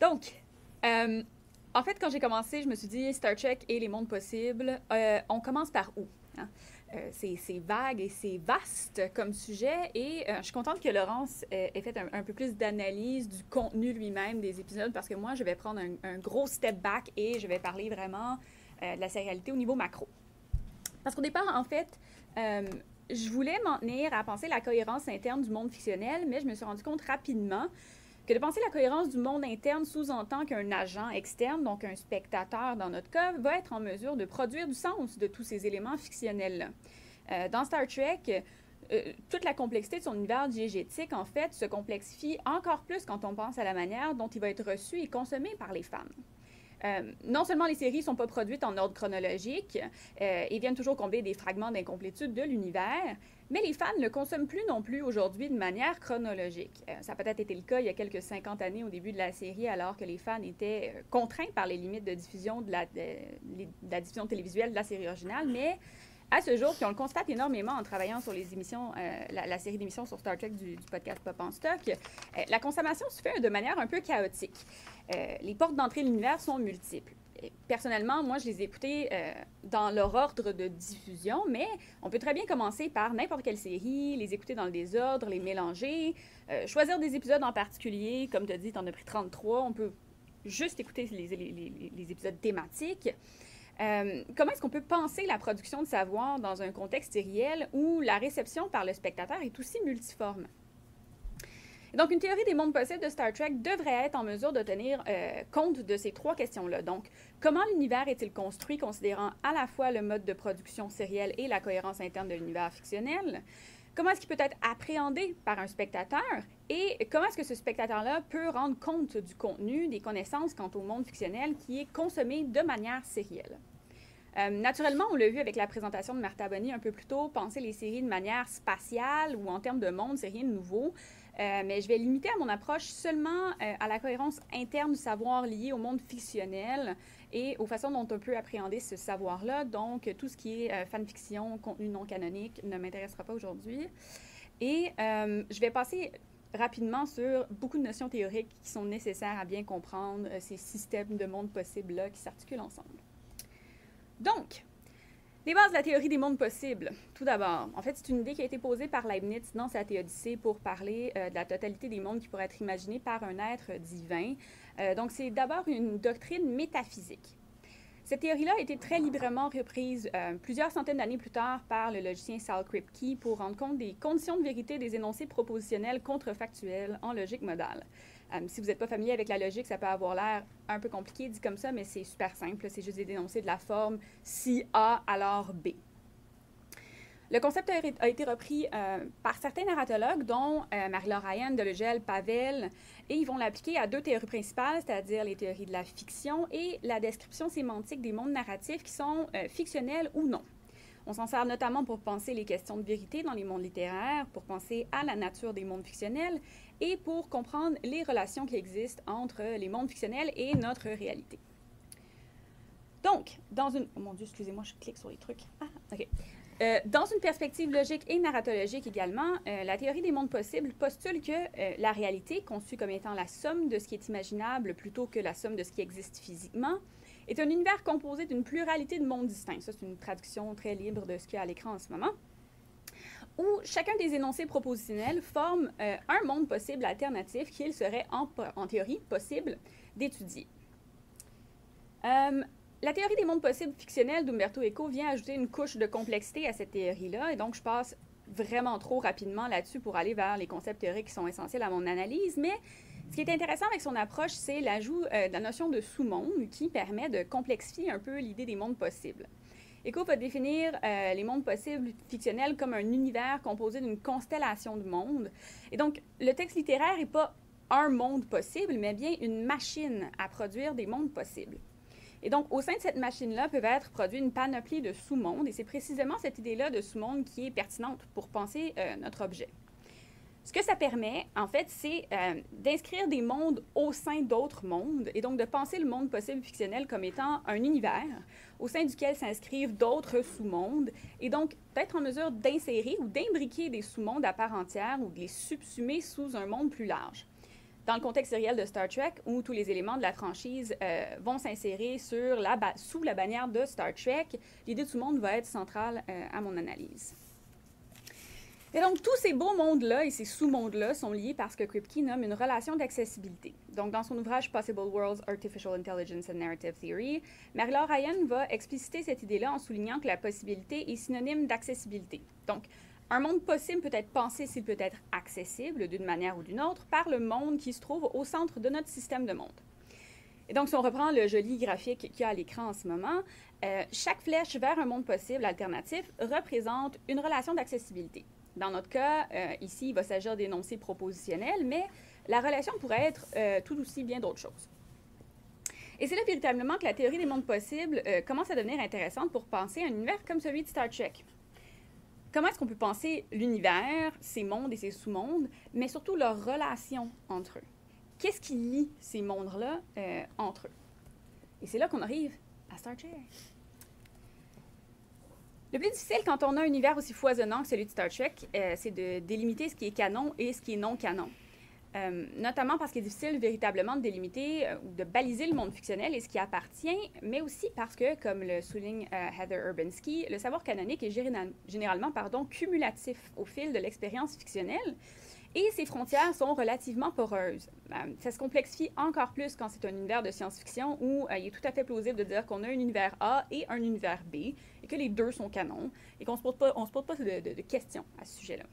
Donc, en fait, quand j'ai commencé, je me suis dit Star Trek et les mondes possibles, on commence par où? Hein? C'est vague et c'est vaste comme sujet et je suis contente que Laurence ait fait un peu plus d'analyse du contenu lui-même des épisodes parce que moi, je vais prendre un gros step back et je vais parler vraiment de la sérialité au niveau macro. Parce qu'au départ, en fait, je voulais m'en tenir à penser la cohérence interne du monde fictionnel, mais je me suis rendu compte rapidement que de penser la cohérence du monde interne sous-entend qu'un agent externe, donc un spectateur dans notre cas, va être en mesure de produire du sens de tous ces éléments fictionnels-là. Dans Star Trek, toute la complexité de son univers diégétique, en fait, se complexifie encore plus quand on pense à la manière dont il va être reçu et consommé par les fans. Non seulement les séries ne sont pas produites en ordre chronologique et viennent toujours combler des fragments d'incomplétude de l'univers, mais les fans ne le consomment plus non plus aujourd'hui de manière chronologique. Ça a peut-être été le cas il y a quelques 50 années au début de la série, alors que les fans étaient contraints par les limites de diffusion de la diffusion télévisuelle de la série originale, mais à ce jour, puis on le constate énormément en travaillant sur les émissions, la série d'émissions sur Star Trek du podcast Pop en Stock, la consommation se fait de manière un peu chaotique. Les portes d'entrée de l'univers sont multiples. Et personnellement, moi, je les ai écoutées dans leur ordre de diffusion, mais on peut très bien commencer par n'importe quelle série, les écouter dans le désordre, les mélanger, choisir des épisodes en particulier. Comme tu as dit, tu en as pris 33. On peut juste écouter les épisodes thématiques. Comment est-ce qu'on peut penser la production de savoir dans un contexte réel où la réception par le spectateur est aussi multiforme? Donc, une théorie des mondes possibles de Star Trek devrait être en mesure de tenir compte de ces trois questions-là. Donc, comment l'univers est-il construit, considérant à la fois le mode de production sérielle et la cohérence interne de l'univers fictionnel? Comment est-ce qu'il peut être appréhendé par un spectateur? Et comment est-ce que ce spectateur-là peut rendre compte du contenu, des connaissances quant au monde fictionnel qui est consommé de manière sérielle? Naturellement, on l'a vu avec la présentation de Martha Bonney un peu plus tôt, penser les séries de manière spatiale ou en termes de monde, c'est rien de nouveau. Mais je vais limiter à mon approche seulement à la cohérence interne du savoir lié au monde fictionnel et aux façons dont on peut appréhender ce savoir-là. Donc, tout ce qui est fanfiction, contenu non canonique ne m'intéressera pas aujourd'hui. Et je vais passer rapidement sur beaucoup de notions théoriques qui sont nécessaires à bien comprendre ces systèmes de mondes possibles-là qui s'articulent ensemble. Donc, les bases de la théorie des mondes possibles. Tout d'abord, en fait, c'est une idée qui a été posée par Leibniz dans sa Théodicée pour parler de la totalité des mondes qui pourraient être imaginés par un être divin. Donc, c'est d'abord une doctrine métaphysique. Cette théorie-là a été très librement reprise plusieurs centaines d'années plus tard par le logicien Sal Kripke pour rendre compte des conditions de vérité des énoncés propositionnels contrefactuels en logique modale. Si vous n'êtes pas familier avec la logique, ça peut avoir l'air un peu compliqué dit comme ça, mais c'est super simple. C'est juste des énoncés de la forme si A, alors B. Le concept a été repris par certains narratologues, dont Marie-Laure Ryan, Delegel, Pavel, et ils vont l'appliquer à deux théories principales, c'est-à-dire les théories de la fiction et la description sémantique des mondes narratifs qui sont fictionnels ou non. On s'en sert notamment pour penser les questions de vérité dans les mondes littéraires, pour penser à la nature des mondes fictionnels et pour comprendre les relations qui existent entre les mondes fictionnels et notre réalité. Donc, dans une... Oh mon Dieu, excusez-moi, je clique sur les trucs. Ah, OK. Dans une perspective logique et narratologique également, la théorie des mondes possibles postule que la réalité, conçue comme étant la somme de ce qui est imaginable plutôt que la somme de ce qui existe physiquement, est un univers composé d'une pluralité de mondes distincts. Ça, c'est une traduction très libre de ce qu'il y a à l'écran en ce moment, où chacun des énoncés propositionnels forme un monde possible alternatif qu'il serait en théorie possible d'étudier. La théorie des mondes possibles fictionnels d'Umberto Eco vient ajouter une couche de complexité à cette théorie-là, et donc je passe vraiment trop rapidement là-dessus pour aller vers les concepts théoriques qui sont essentiels à mon analyse, mais ce qui est intéressant avec son approche, c'est l'ajout de la notion de sous-monde qui permet de complexifier un peu l'idée des mondes possibles. Eco va définir les mondes possibles fictionnels comme un univers composé d'une constellation de mondes, et donc le texte littéraire n'est pas un monde possible, mais bien une machine à produire des mondes possibles. Et donc, au sein de cette machine-là peuvent être produits une panoplie de sous-mondes, et c'est précisément cette idée-là de sous-monde qui est pertinente pour penser notre objet. Ce que ça permet, en fait, c'est d'inscrire des mondes au sein d'autres mondes, et donc de penser le monde possible fictionnel comme étant un univers au sein duquel s'inscrivent d'autres sous-mondes, et donc d'être en mesure d'insérer ou d'imbriquer des sous-mondes à part entière ou de les subsumer sous un monde plus large. dans le contexte sériel de Star Trek, où tous les éléments de la franchise vont s'insérer sous la bannière de Star Trek, l'idée de sous-monde va être centrale à mon analyse. Et donc, tous ces beaux mondes-là et ces sous-mondes-là sont liés par ce que Kripke nomme une relation d'accessibilité. Donc, dans son ouvrage Possible Worlds, Artificial Intelligence and Narrative Theory, Mary-Laure Ryan va expliciter cette idée-là en soulignant que la possibilité est synonyme d'accessibilité. Donc, un monde possible peut être pensé s'il peut être accessible d'une manière ou d'une autre par le monde qui se trouve au centre de notre système de monde. Et donc, si on reprend le joli graphique qu'il y a à l'écran en ce moment, chaque flèche vers un monde possible alternatif représente une relation d'accessibilité. Dans notre cas, ici, il va s'agir d'énoncés propositionnels, mais la relation pourrait être tout aussi bien d'autres choses. Et c'est là véritablement que la théorie des mondes possibles commence à devenir intéressante pour penser un univers comme celui de Star Trek. Comment est-ce qu'on peut penser l'univers, ses mondes et ses sous-mondes, mais surtout leurs relations entre eux? Qu'est-ce qui lie ces mondes-là entre eux? Et c'est là qu'on arrive à Star Trek. Le plus difficile quand on a un univers aussi foisonnant que celui de Star Trek, c'est de délimiter ce qui est canon et ce qui est non canon. Notamment parce qu'il est difficile véritablement de délimiter ou de baliser le monde fictionnel et ce qui appartient, mais aussi parce que, comme le souligne Heather Urbanski, le savoir canonique est généralement cumulatif au fil de l'expérience fictionnelle et ses frontières sont relativement poreuses. Ça se complexifie encore plus quand c'est un univers de science-fiction où il est tout à fait plausible de dire qu'on a un univers A et un univers B et que les deux sont canons et qu'on ne se pose pas de questions à ce sujet-là.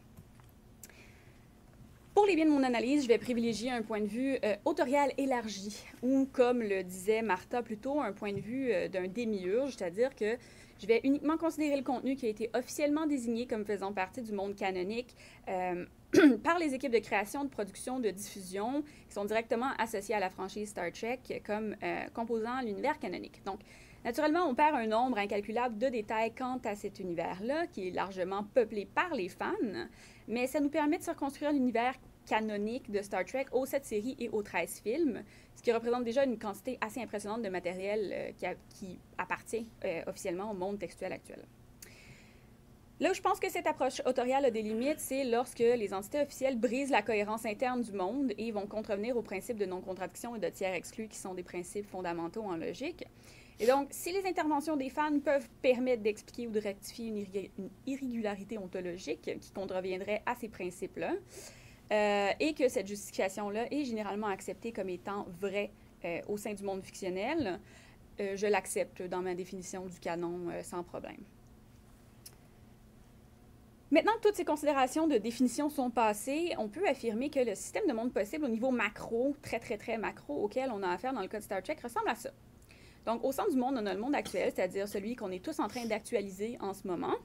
Pour les biens de mon analyse, je vais privilégier un point de vue autorial élargi, ou comme le disait Martha plus tôt, un point de vue d'un démiurge, c'est-à-dire que je vais uniquement considérer le contenu qui a été officiellement désigné comme faisant partie du monde canonique par les équipes de création, de production, de diffusion, qui sont directement associées à la franchise Star Trek comme composant l'univers canonique. Donc, naturellement, on perd un nombre incalculable de détails quant à cet univers-là, qui est largement peuplé par les fans, mais ça nous permet de se reconstruire l'univers canonique de Star Trek aux 7 séries et aux 13 films, ce qui représente déjà une quantité assez impressionnante de matériel qui appartient officiellement au monde textuel actuel. Là où je pense que cette approche autoriale a des limites, c'est lorsque les entités officielles brisent la cohérence interne du monde et vont contrevenir aux principes de non-contradiction et de tiers exclus, qui sont des principes fondamentaux en logique. Et donc, si les interventions des fans peuvent permettre d'expliquer ou de rectifier une irrégularité ontologique qui contreviendrait à ces principes-là, et que cette justification-là est généralement acceptée comme étant vraie au sein du monde fictionnel, je l'accepte dans ma définition du canon sans problème. Maintenant que toutes ces considérations de définition sont passées, on peut affirmer que le système de monde possible au niveau macro, très macro, auquel on a affaire dans le cas de Star Trek, ressemble à ça. Donc, au centre du monde, on a le monde actuel, c'est-à-dire celui qu'on est tous en train d'actualiser en ce moment.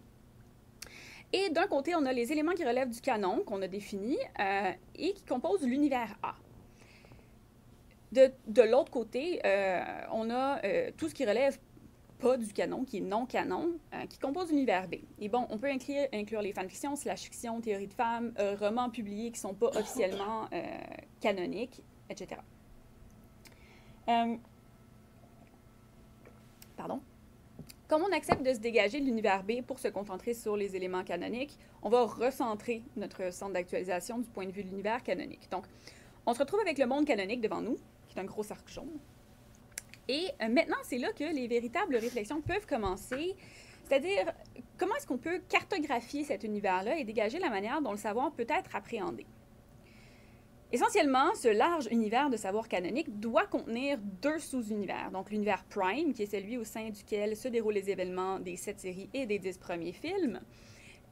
Et d'un côté, on a les éléments qui relèvent du canon qu'on a défini et qui composent l'univers A. De l'autre côté, on a tout ce qui relève pas du canon, qui est non canon, qui compose l'univers B. Et bon, on peut inclure les fanfictions, slash-fiction, théories de femmes, romans publiés qui ne sont pas officiellement canoniques, etc. Comme on accepte de se dégager de l'univers B pour se concentrer sur les éléments canoniques, on va recentrer notre centre d'actualisation du point de vue de l'univers canonique. Donc, on se retrouve avec le monde canonique devant nous, qui est un gros cercle jaune. Et maintenant, c'est là que les véritables réflexions peuvent commencer, c'est-à-dire comment est-ce qu'on peut cartographier cet univers-là et dégager la manière dont le savoir peut être appréhendé. Essentiellement, ce large univers de savoir canonique doit contenir deux sous-univers. Donc, l'univers Prime, qui est celui au sein duquel se déroulent les événements des 7 séries et des 10 premiers films.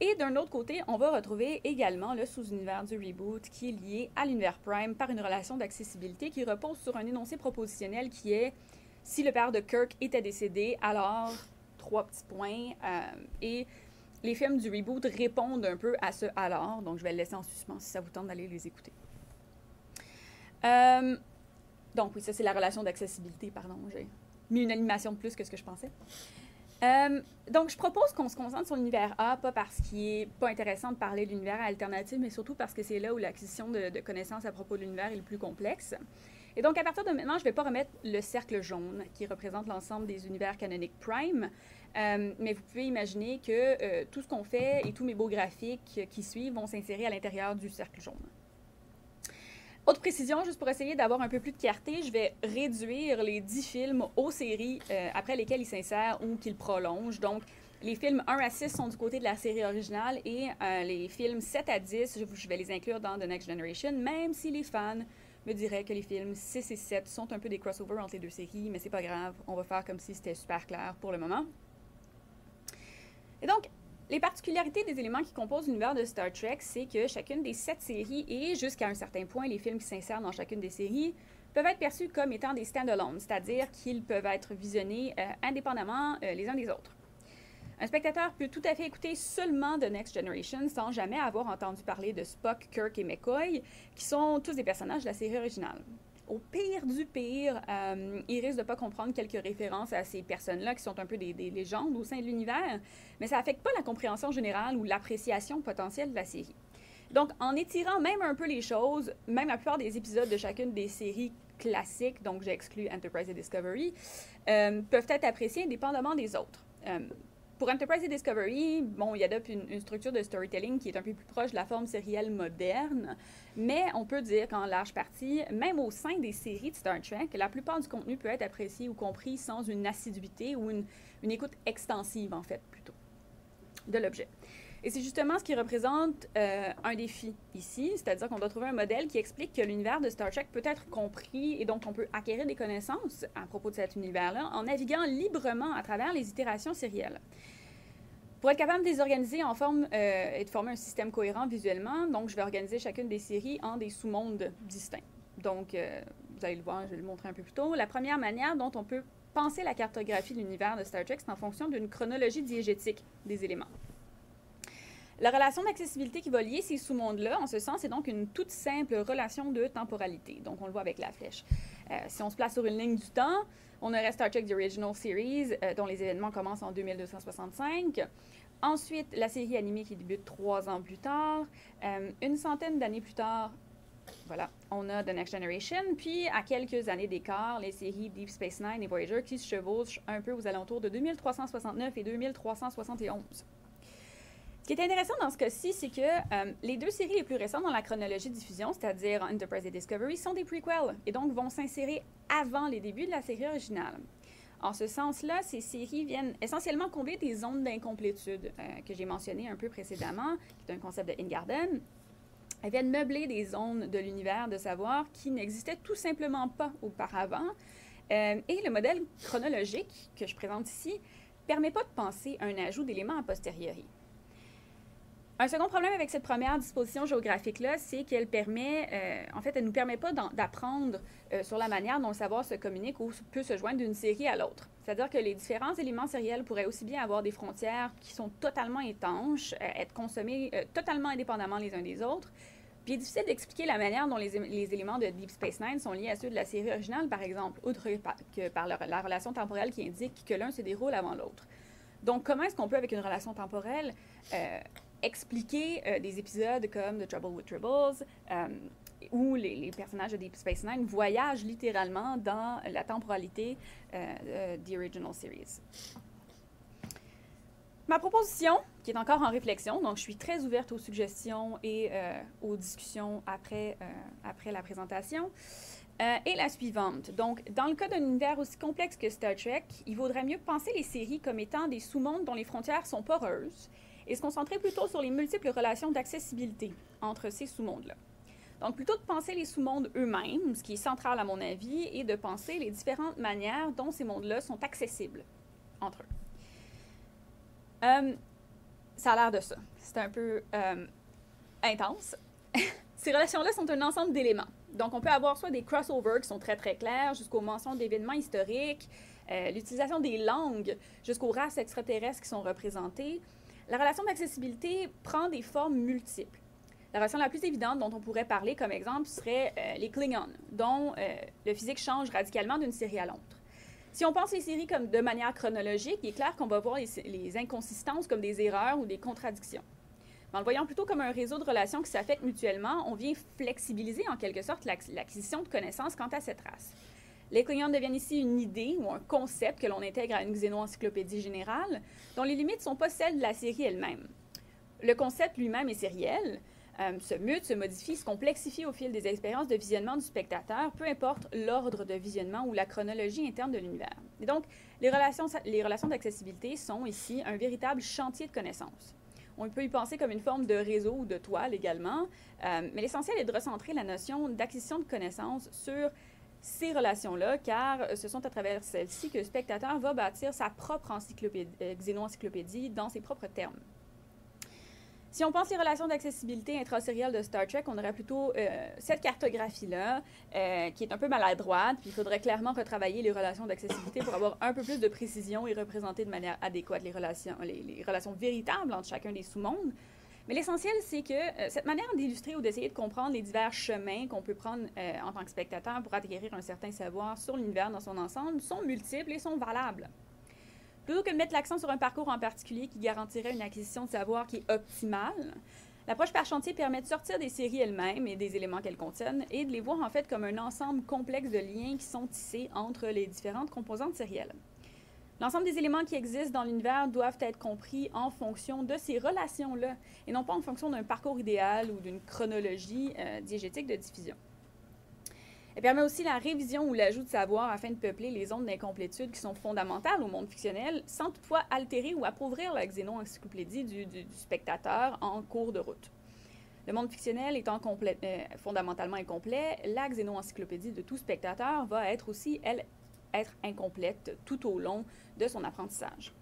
Et d'un autre côté, on va retrouver également le sous-univers du reboot qui est lié à l'univers Prime par une relation d'accessibilité qui repose sur un énoncé propositionnel qui est « si le père de Kirk était décédé, alors… » 3 petits points. Et les films du reboot répondent un peu à ce « alors ». Donc, je vais le laisser en suspens si ça vous tente d'aller les écouter. Donc, oui, ça, c'est la relation d'accessibilité, pardon. J'ai mis une animation de plus que ce que je pensais. Donc, je propose qu'on se concentre sur l'univers A, pas parce qu'il n'est pas intéressant de parler de l'univers alternatif, mais surtout parce que c'est là où l'acquisition de connaissances à propos de l'univers est le plus complexe. Et donc, à partir de maintenant, je ne vais pas remettre le cercle jaune qui représente l'ensemble des univers canoniques Prime, mais vous pouvez imaginer que tout ce qu'on fait et tous mes beaux graphiques qui suivent vont s'insérer à l'intérieur du cercle jaune. Autre précision, juste pour essayer d'avoir un peu plus de clarté, je vais réduire les 10 films aux séries après lesquelles ils s'insèrent ou qu'ils prolongent. Donc, les films 1 à 6 sont du côté de la série originale et les films 7 à 10, je vais les inclure dans The Next Generation, même si les fans me diraient que les films 6 et 7 sont un peu des crossovers entre les deux séries, mais c'est pas grave, on va faire comme si c'était super clair pour le moment. Et donc, les particularités des éléments qui composent l'univers de Star Trek, c'est que chacune des 7 séries et jusqu'à un certain point, les films qui s'insèrent dans chacune des séries peuvent être perçus comme étant des stand-alone, c'est-à-dire qu'ils peuvent être visionnés indépendamment les uns des autres. Un spectateur peut tout à fait écouter seulement The Next Generation sans jamais avoir entendu parler de Spock, Kirk et McCoy, qui sont tous des personnages de la série originale. Au pire du pire, il risque de ne pas comprendre quelques références à ces personnes-là qui sont un peu des légendes au sein de l'univers, mais ça n'affecte pas la compréhension générale ou l'appréciation potentielle de la série. Donc, en étirant même un peu les choses, même la plupart des épisodes de chacune des séries classiques, donc j'exclus Enterprise et Discovery, peuvent être appréciés indépendamment des autres. Pour Enterprise et Discovery, bon, il adopte une structure de storytelling qui est un peu plus proche de la forme sérielle moderne, mais on peut dire qu'en large partie, même au sein des séries de Star Trek, la plupart du contenu peut être apprécié ou compris sans une assiduité ou une écoute extensive, en fait, plutôt, de l'objet. Et c'est justement ce qui représente un défi ici, c'est-à-dire qu'on doit trouver un modèle qui explique que l'univers de Star Trek peut être compris et donc on peut acquérir des connaissances à propos de cet univers-là en naviguant librement à travers les itérations sérielles. Pour être capable de les organiser en forme et de former un système cohérent visuellement, donc je vais organiser chacune des séries en des sous-mondes distincts. Donc, vous allez le voir, je vais le montrer un peu plus tôt. La première manière dont on peut penser la cartographie de l'univers de Star Trek, c'est en fonction d'une chronologie diégétique des éléments. La relation d'accessibilité qui va lier ces sous-mondes-là, en ce sens, est donc une toute simple relation de temporalité. Donc, on le voit avec la flèche. Si on se place sur une ligne du temps, on aurait Star Trek The Original Series, dont les événements commencent en 2265. Ensuite, la série animée qui débute 3 ans plus tard. Une centaine d'années plus tard, voilà, on a The Next Generation. Puis, à quelques années d'écart, les séries Deep Space Nine et Voyager qui se chevauchent un peu aux alentours de 2369 et 2371. Ce qui est intéressant dans ce cas-ci, c'est que les deux séries les plus récentes dans la chronologie de diffusion, c'est-à-dire Enterprise et Discovery, sont des prequels et donc vont s'insérer avant les débuts de la série originale. En ce sens-là, ces séries viennent essentiellement combler des zones d'incomplétude que j'ai mentionnées un peu précédemment, qui est un concept de Ingarden. Elles viennent meubler des zones de l'univers de savoir qui n'existaient tout simplement pas auparavant. Et le modèle chronologique que je présente ici ne permet pas de penser à un ajout d'éléments a posteriori. Un second problème avec cette première disposition géographique-là, c'est qu'elle permet, en fait, elle ne nous permet pas d'apprendre sur la manière dont le savoir se communique ou peut se joindre d'une série à l'autre. C'est-à-dire que les différents éléments sériels pourraient aussi bien avoir des frontières qui sont totalement étanches, être consommés totalement indépendamment les uns des autres. Puis il est difficile d'expliquer la manière dont les éléments de Deep Space Nine sont liés à ceux de la série originale, par exemple, outre que par la relation temporelle qui indique que l'un se déroule avant l'autre. Donc, comment est-ce qu'on peut, avec une relation temporelle, expliquer des épisodes comme The Trouble with Tribbles, où les personnages de Deep Space Nine voyagent littéralement dans la temporalité The Original Series. Ma proposition, qui est encore en réflexion, donc je suis très ouverte aux suggestions et aux discussions après la présentation, est la suivante. Donc, dans le cas d'un univers aussi complexe que Star Trek, il vaudrait mieux penser les séries comme étant des sous-mondes dont les frontières sont poreuses et se concentrer plutôt sur les multiples relations d'accessibilité entre ces sous-mondes-là. Donc, plutôt de penser les sous-mondes eux-mêmes, ce qui est central à mon avis, et de penser les différentes manières dont ces mondes-là sont accessibles entre eux. Ça a l'air de ça. C'est un peu intense. Ces relations-là sont un ensemble d'éléments. Donc, on peut avoir soit des crossovers qui sont très, très clairs, jusqu'aux mentions d'événements historiques, l'utilisation des langues, jusqu'aux races extraterrestres qui sont représentées. La relation d'accessibilité prend des formes multiples. La relation la plus évidente dont on pourrait parler comme exemple serait les Klingons, dont le physique change radicalement d'une série à l'autre. Si on pense les séries comme de manière chronologique, il est clair qu'on va voir les inconsistances comme des erreurs ou des contradictions. Mais en le voyant plutôt comme un réseau de relations qui s'affectent mutuellement, on vient flexibiliser en quelque sorte l'acquisition de connaissances quant à cette race. Les Klingons deviennent ici une idée ou un concept que l'on intègre à une xéno-encyclopédie générale, dont les limites ne sont pas celles de la série elle-même. Le concept lui-même est sériel, se mute, se modifie, se complexifie au fil des expériences de visionnement du spectateur, peu importe l'ordre de visionnement ou la chronologie interne de l'univers. Et donc, les relations d'accessibilité sont ici un véritable chantier de connaissances. On peut y penser comme une forme de réseau ou de toile également, mais l'essentiel est de recentrer la notion d'acquisition de connaissances sur ces relations-là, car ce sont à travers celles-ci que le spectateur va bâtir sa propre xéno-encyclopédie dans ses propres termes. Si on pense les relations d'accessibilité intrasérielle de Star Trek, on aurait plutôt cette cartographie-là, qui est un peu maladroite, puis il faudrait clairement retravailler les relations d'accessibilité pour avoir un peu plus de précision et représenter de manière adéquate les relations véritables entre chacun des sous-mondes. Mais l'essentiel, c'est que cette manière d'illustrer ou d'essayer de comprendre les divers chemins qu'on peut prendre en tant que spectateur pour acquérir un certain savoir sur l'univers dans son ensemble sont multiples et sont valables. Plutôt que de mettre l'accent sur un parcours en particulier qui garantirait une acquisition de savoir qui est optimale, l'approche par chantier permet de sortir des séries elles-mêmes et des éléments qu'elles contiennent et de les voir en fait comme un ensemble complexe de liens qui sont tissés entre les différentes composantes sérielles. L'ensemble des éléments qui existent dans l'univers doivent être compris en fonction de ces relations-là et non pas en fonction d'un parcours idéal ou d'une chronologie diégétique de diffusion. Elle permet aussi la révision ou l'ajout de savoir afin de peupler les zones d'incomplétude qui sont fondamentales au monde fictionnel, sans toutefois altérer ou appauvrir la xéno-encyclopédie du spectateur en cours de route. Le monde fictionnel étant fondamentalement incomplet, la xéno-encyclopédie de tout spectateur va être aussi, elle, être incomplète tout au long de son apprentissage.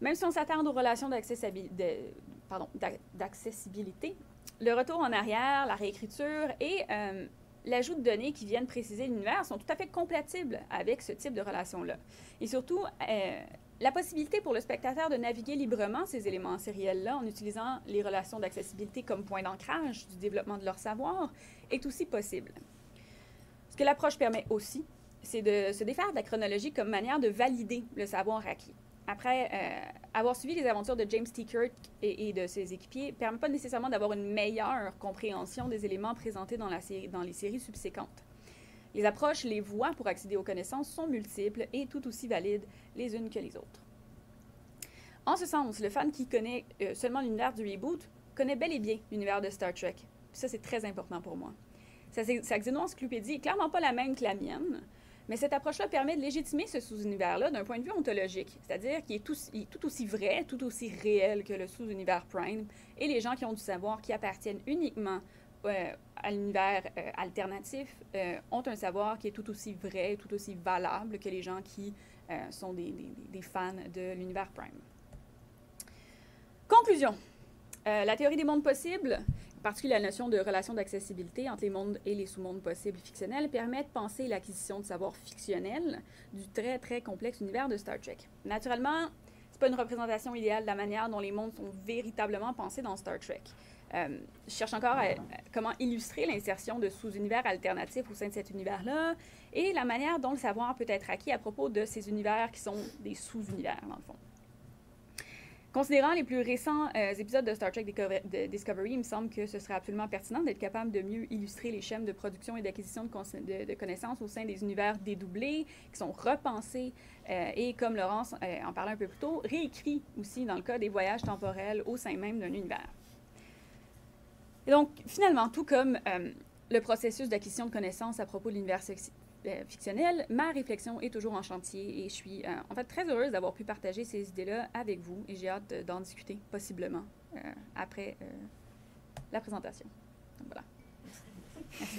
Même si on s'attarde aux relations d'accessibilité, le retour en arrière, la réécriture et l'ajout de données qui viennent préciser l'univers sont tout à fait compatibles avec ce type de relation-là. Et surtout, la possibilité pour le spectateur de naviguer librement ces éléments sériels-là en utilisant les relations d'accessibilité comme point d'ancrage du développement de leur savoir est aussi possible. Ce que l'approche permet aussi, c'est de se défaire de la chronologie comme manière de valider le savoir acquis. Après avoir suivi les aventures de James T. Kirk et de ses équipiers, ne permet pas nécessairement d'avoir une meilleure compréhension des éléments présentés dans les séries subséquentes. Les approches, les voies pour accéder aux connaissances sont multiples et tout aussi valides les unes que les autres. En ce sens, le fan qui connaît seulement l'univers du reboot connaît bel et bien l'univers de Star Trek. Puis ça, c'est très important pour moi. Sa xéno-encyclopédie n'est clairement pas la même que la mienne, mais cette approche-là permet de légitimer ce sous-univers-là d'un point de vue ontologique, c'est-à-dire qu'il est tout aussi vrai, tout aussi réel que le sous-univers Prime, et les gens qui ont du savoir qui appartiennent uniquement à l'univers alternatif ont un savoir qui est tout aussi vrai, tout aussi valable que les gens qui sont des fans de l'univers Prime. Conclusion. La théorie des mondes possibles, en particulier la notion de relation d'accessibilité entre les mondes et les sous-mondes possibles fictionnels, permet de penser l'acquisition de savoir fictionnel du très, très complexe univers de Star Trek. Naturellement, ce n'est pas une représentation idéale de la manière dont les mondes sont véritablement pensés dans Star Trek. Je cherche encore comment illustrer l'insertion de sous-univers alternatifs au sein de cet univers-là et la manière dont le savoir peut être acquis à propos de ces univers qui sont des sous-univers, dans le fond. Considérant les plus récents épisodes de Star Trek Discovery, il me semble que ce serait absolument pertinent d'être capable de mieux illustrer les schèmes de production et d'acquisition de connaissances au sein des univers dédoublés, qui sont repensés et, comme Laurence en parlait un peu plus tôt, réécrits aussi dans le cas des voyages temporels au sein même d'un univers. Et donc, finalement, tout comme le processus d'acquisition de connaissances à propos de l'univers fictionnel, ma réflexion est toujours en chantier et je suis en fait très heureuse d'avoir pu partager ces idées-là avec vous et j'ai hâte d'en discuter possiblement après la présentation. Donc voilà. Merci.